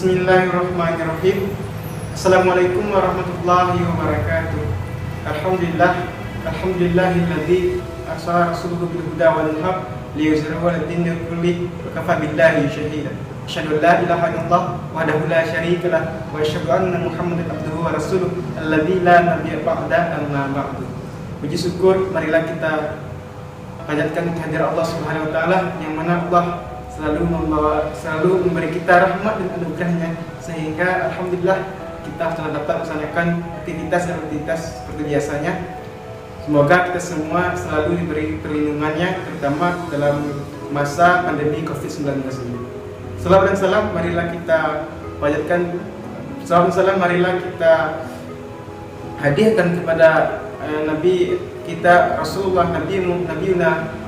Bismillahirrahmanirrahim. Assalamualaikum warahmatullahi wabarakatuh. Alhamdulillahilladzi arsala rasulahu bil huda wal haq liyuzhirahu 'alad dini kulli wa kafa billahi shahida. Asyhadu an la ilaha illallah wahdahu la syarika lah wa asyhadu anna Muhammadan abduhu wa rasuluh alladzi la nabiyya ba'da amma ba'du. Puji syukur marilah kita panjatkan kehadiran Allah Subhanahu wa taala yang mana Allah selalu memberi kita rahmat dan anugerahnya, sehingga alhamdulillah kita telah dapat melaksanakan aktivitas seperti biasanya. Semoga kita semua selalu diberi perlindungannya, terutama dalam masa pandemi COVID-19 ini. Salawat dan salam marilah kita panjatkan, salawat dan salam marilah kita hadiahkan kepada Nabi kita Rasulullah Nabiuna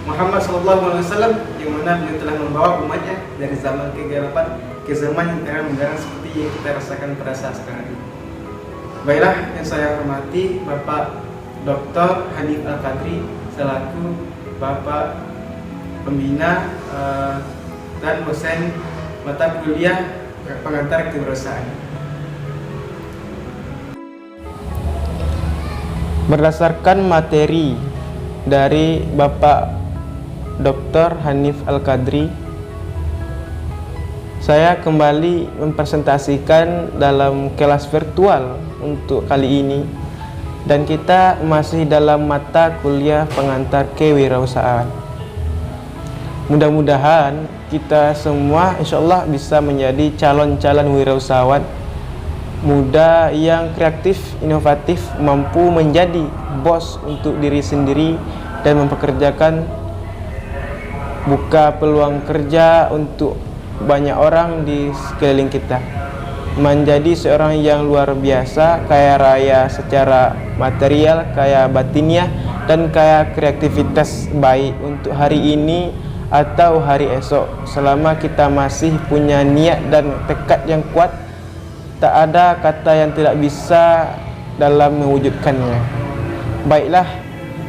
Muhammad SAW, yang mana beliau telah membawa umatnya dari zaman kegelapan ke zaman yang terang-benderang seperti yang kita rasakan pada saat sekarang ini. Baiklah, yang saya hormati Bapak Dr. Hanif Al-Qadri selaku Bapak Pembina dan dosen mata kuliah pengantar kewirausahaan. Berdasarkan materi dari Bapak Dr. Hanif Al-Qadri, saya kembali mempresentasikan dalam kelas virtual untuk kali ini, dan kita masih dalam mata kuliah pengantar kewirausahaan. Mudah-mudahan kita semua insyaallah bisa menjadi calon-calon wirausahawan muda yang kreatif, inovatif, mampu menjadi bos untuk diri sendiri dan mempekerjakan buka peluang kerja untuk banyak orang di sekeliling kita. Menjadi seorang yang luar biasa, kaya raya secara material, kaya batiniah, dan kaya kreativitas, baik untuk hari ini atau hari esok. Selama kita masih punya niat dan tekad yang kuat, tak ada kata yang tidak bisa dalam mewujudkannya. Baiklah,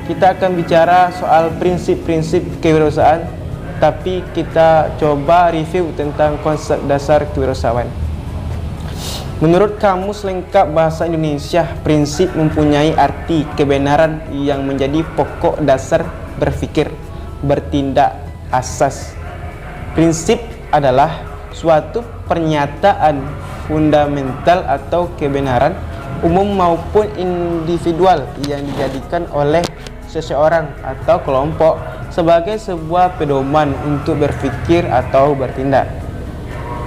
kita akan bicara soal prinsip-prinsip kewirausahaan, tapi kita coba review tentang konsep dasar kewirausahaan. Menurut Kamus Lengkap Bahasa Indonesia, prinsip mempunyai arti kebenaran yang menjadi pokok dasar berpikir, bertindak, asas. Prinsip adalah suatu pernyataan fundamental atau kebenaran umum maupun individual yang dijadikan oleh seseorang atau kelompok sebagai sebuah pedoman untuk berpikir atau bertindak.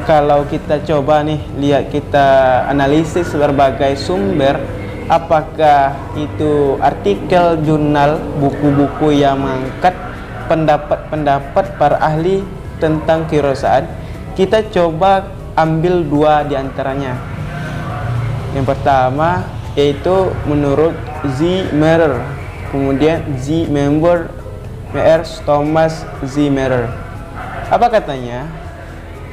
Kalau kita coba nih lihat, kita analisis berbagai sumber, apakah itu artikel, jurnal, buku-buku yang mengangkat pendapat-pendapat para ahli tentang kewirausahaan, kita coba ambil dua di antaranya. Yang pertama yaitu menurut Z. Merer, kemudian Z. Meyers, Thomas Z. Merer. Apa katanya?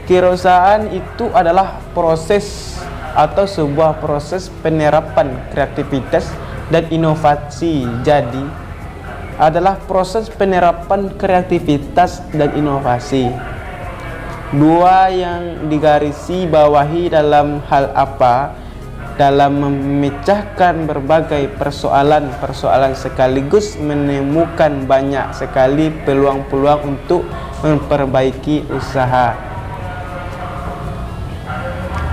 Kewirausahaan itu adalah proses atau sebuah proses penerapan kreativitas dan inovasi. Jadi, adalah proses penerapan kreativitas dan inovasi. Dua yang digarisi bawahi dalam hal apa? Dalam memecahkan berbagai persoalan-persoalan sekaligus menemukan banyak sekali peluang-peluang untuk memperbaiki usaha.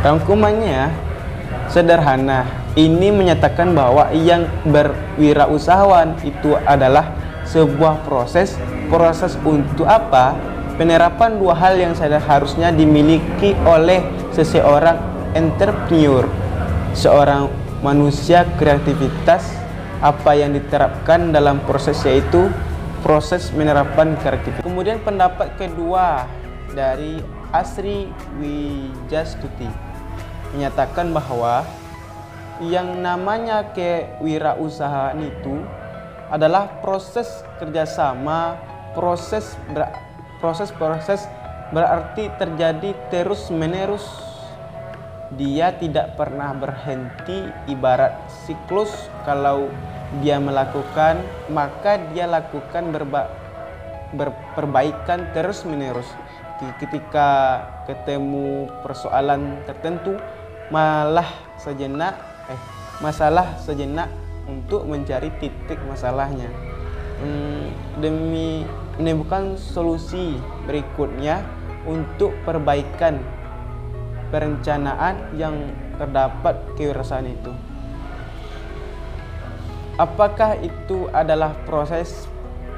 Rangkumannya sederhana. Ini menyatakan bahwa yang berwirausahawan itu adalah sebuah proses untuk apa? Penerapan dua hal yang seharusnya dimiliki oleh seseorang entrepreneur, seorang manusia kreativitas. Apa yang diterapkan dalam proses yaitu proses penerapan kreativitas. Kemudian pendapat kedua dari Asri Wijastuti menyatakan bahwa yang namanya kewirausahaan itu adalah proses kerjasama, proses berarti terjadi terus menerus. Dia tidak pernah berhenti, ibarat siklus. Kalau dia melakukan, maka dia lakukan perbaikan terus menerus. ketika ketemu persoalan tertentu masalah sejenak untuk mencari titik masalahnya, demi menemukan solusi berikutnya untuk perbaikan perencanaan yang terdapat kewirausahaan itu. Apakah itu adalah proses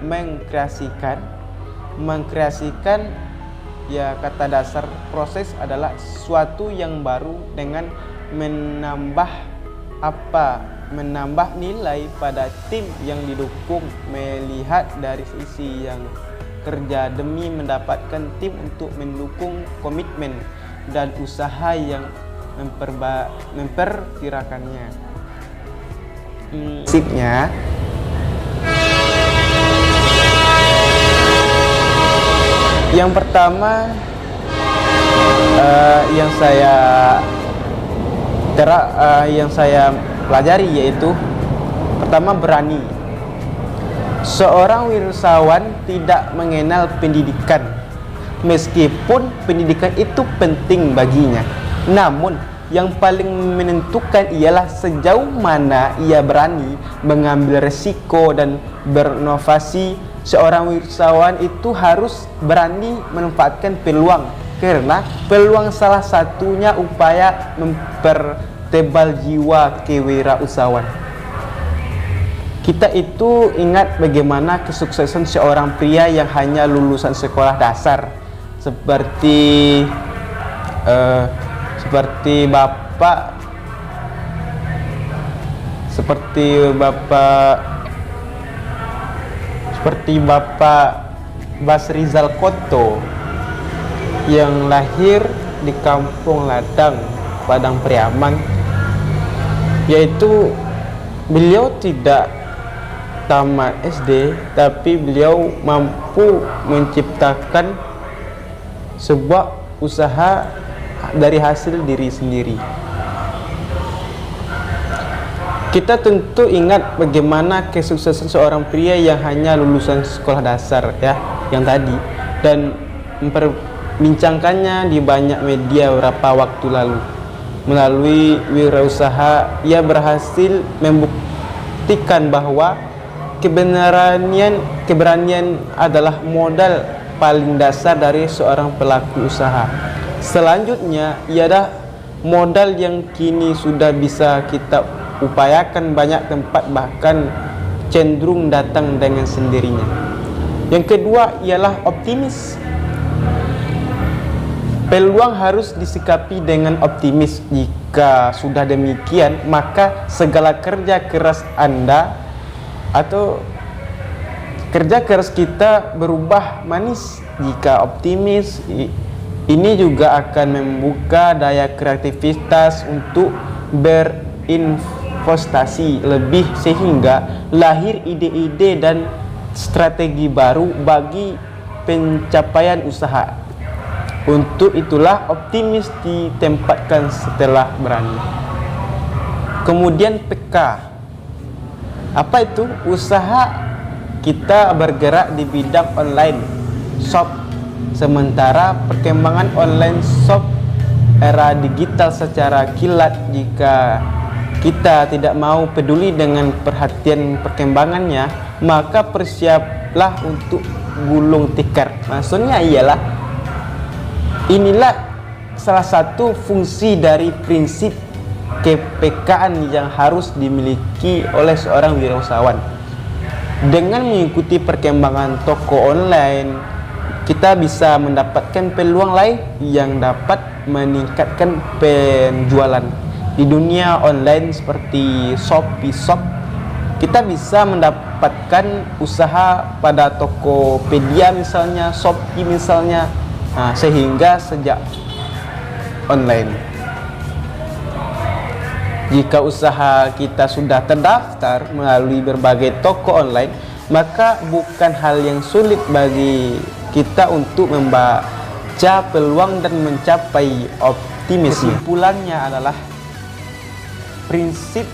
mengkreasikan? Mengkreasikan, ya, kata dasar proses adalah sesuatu yang baru dengan menambah nilai pada tim yang didukung, melihat dari sisi yang kerja demi mendapatkan tim untuk mendukung komitmen dan usaha yang memperkirakannya. Prinsipnya yang pertama yang saya pelajari yaitu pertama, berani. Seorang wirausahawan tidak mengenal pendidikan, meskipun pendidikan itu penting baginya. Namun yang paling menentukan ialah sejauh mana ia berani mengambil resiko dan berinovasi. Seorang wirausahawan itu harus berani memanfaatkan peluang, karena peluang salah satunya upaya mempertebal jiwa kewirausahaan. Kita itu ingat bagaimana kesuksesan seorang pria yang hanya lulusan sekolah dasar, seperti Bapak Basrizal Koto yang lahir di Kampung Ladang, Padang Priamang, yaitu beliau tidak tamat SD, tapi beliau mampu menciptakan sebuah usaha dari hasil diri sendiri. Kita tentu ingat bagaimana kesuksesan seorang pria yang hanya lulusan sekolah dasar, ya, yang tadi, dan memperbincangkannya di banyak media beberapa waktu lalu. Melalui wirausaha, ia berhasil membuktikan bahwa keberanian adalah modal paling dasar dari seorang pelaku usaha. Selanjutnya ialah modal yang kini sudah bisa kita upayakan banyak tempat, bahkan cenderung datang dengan sendirinya. Yang kedua ialah optimis. Peluang harus disikapi dengan optimis. Jika sudah demikian, maka segala kerja keras Anda atau kerja keras kita berubah manis. Jika optimis, ini juga akan membuka daya kreativitas untuk berinvestasi lebih, sehingga lahir ide-ide dan strategi baru bagi pencapaian usaha. Untuk itulah optimis ditempatkan setelah berani. Kemudian PK. Apa itu? Usaha kita bergerak di bidang online shop, sementara perkembangan online shop era digital secara kilat. Jika kita tidak mau peduli dengan perhatian perkembangannya, maka persiaplah untuk gulung tikar. Maksudnya ialah, inilah salah satu fungsi dari prinsip KPKan yang harus dimiliki oleh seorang wirausahawan. Dengan mengikuti perkembangan toko online, kita bisa mendapatkan peluang lain yang dapat meningkatkan penjualan. Di dunia online seperti Shopee Shop, kita bisa mendapatkan usaha pada Tokopedia misalnya, Shopee misalnya, sehingga sejak online. Jika usaha kita sudah terdaftar melalui berbagai toko online, maka bukan hal yang sulit bagi kita untuk membaca peluang dan mencapai optimisme. Kesimpulannya adalah, prinsip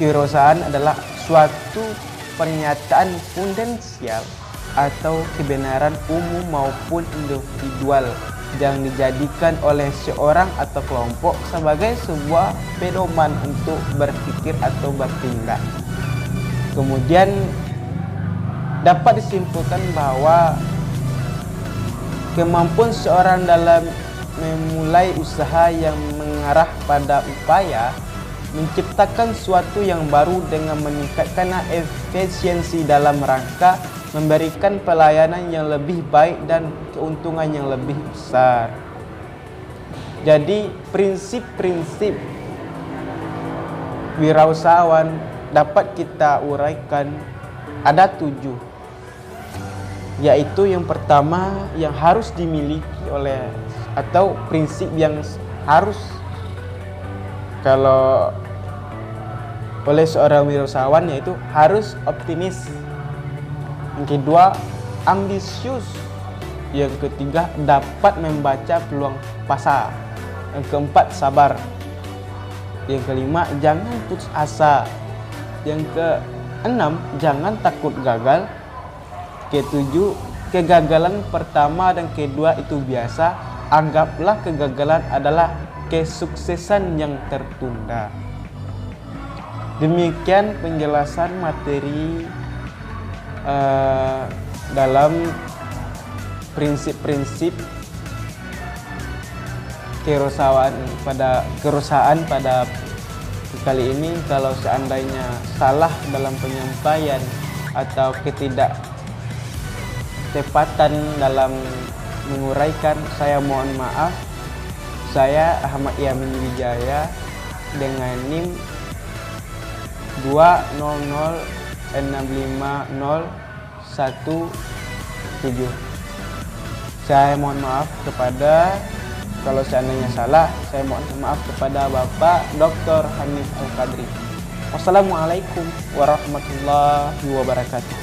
kewirausahaan adalah suatu pernyataan fundamental atau kebenaran umum maupun individual yang dijadikan oleh seorang atau kelompok sebagai sebuah pedoman untuk berpikir atau bertindak. Kemudian dapat disimpulkan bahwa kemampuan seorang dalam memulai usaha yang mengarah pada upaya menciptakan sesuatu yang baru dengan meningkatkan efisiensi dalam rangka memberikan pelayanan yang lebih baik dan keuntungan yang lebih besar. Jadi prinsip-prinsip wirausahawan dapat kita uraikan ada 7, yaitu yang pertama yang harus dimiliki oleh atau prinsip yang harus kalau oleh seorang wirausahawan, yaitu harus optimis. Yang kedua, ambisius. Yang ketiga, dapat membaca peluang pasar. Yang keempat, sabar. Yang kelima, jangan putus asa. Yang keenam, jangan takut gagal. Ketujuh, kegagalan pertama dan kedua itu biasa. Anggaplah kegagalan adalah kesuksesan yang tertunda. Demikian penjelasan materi dalam prinsip-prinsip kewirausahaan pada kali ini. Kalau seandainya salah dalam penyampaian atau ketidaktepatan dalam menguraikan, saya mohon maaf. Saya Ahmad Yamin Wijaya dengan NIM 200650117. Saya mohon maaf kalau seandainya salah. Saya mohon maaf kepada Bapak Dr. Hanif Al-Qadri. Wassalamualaikum warahmatullahi wabarakatuh.